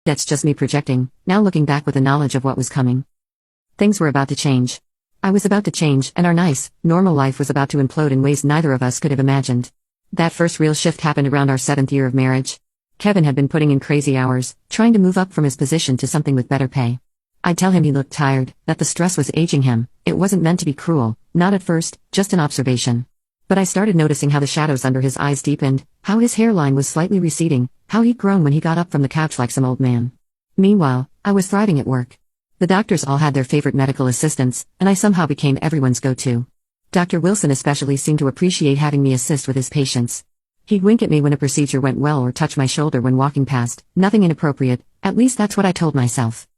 That's just me projecting, now looking back with the knowledge of what was coming. Things were about to change. I was about to change, and our nice, normal life was about to implode in ways neither of us could have imagined. That first real shift happened around our 7th year of marriage. Kevin had been putting in crazy hours, trying to move up from his position to something with better pay. I'd tell him he looked tired, that the stress was aging him. It wasn't meant to be cruel, not at first, just an observation. But I started noticing how the shadows under his eyes deepened, how his hairline was slightly receding, how he'd grown when he got up from the couch like some old man. Meanwhile, I was thriving at work. The doctors all had their favorite medical assistants, and I somehow became everyone's go-to. Dr. Wilson especially seemed to appreciate having me assist with his patients. He'd wink at me when a procedure went well or touch my shoulder when walking past, nothing inappropriate, at least that's what I told myself.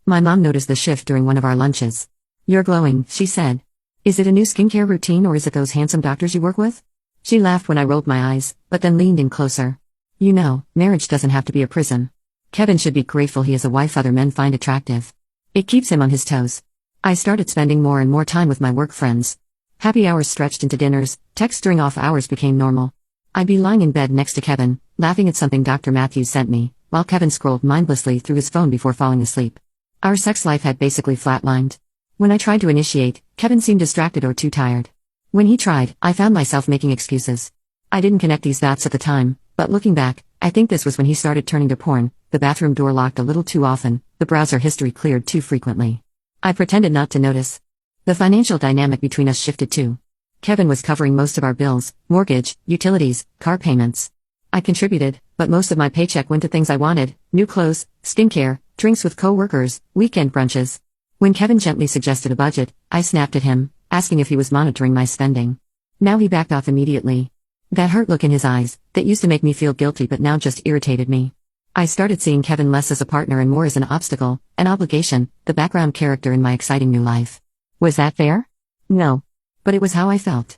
My mom noticed the shift during one of our lunches. "You're glowing," she said. "Is it a new skincare routine or is it those handsome doctors you work with?" She laughed when I rolled my eyes, but then leaned in closer. "You know, marriage doesn't have to be a prison. Kevin should be grateful he has a wife other men find attractive. It keeps him on his toes." I started spending more and more time with my work friends. Happy hours stretched into dinners, texts during off hours became normal. I'd be lying in bed next to Kevin, laughing at something Dr. Matthews sent me, while Kevin scrolled mindlessly through his phone before falling asleep. Our sex life had basically flatlined. When I tried to initiate, Kevin seemed distracted or too tired. When he tried, I found myself making excuses. I didn't connect these dots at the time, but looking back, I think this was when he started turning to porn, the bathroom door locked a little too often, the browser history cleared too frequently. I pretended not to notice. The financial dynamic between us shifted too. Kevin was covering most of our bills, mortgage, utilities, car payments. I contributed, but most of my paycheck went to things I wanted: new clothes, skincare, drinks with co-workers, weekend brunches. When Kevin gently suggested a budget, I snapped at him, asking if he was monitoring my spending. Now he backed off immediately. That hurt look in his eyes, that used to make me feel guilty but now just irritated me. I started seeing Kevin less as a partner and more as an obstacle, an obligation, the background character in my exciting new life. Was that fair? No. But it was how I felt.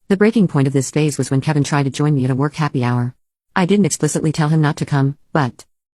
The breaking point of this phase was when Kevin tried to join me at a work happy hour. I didn't explicitly tell him not to come, but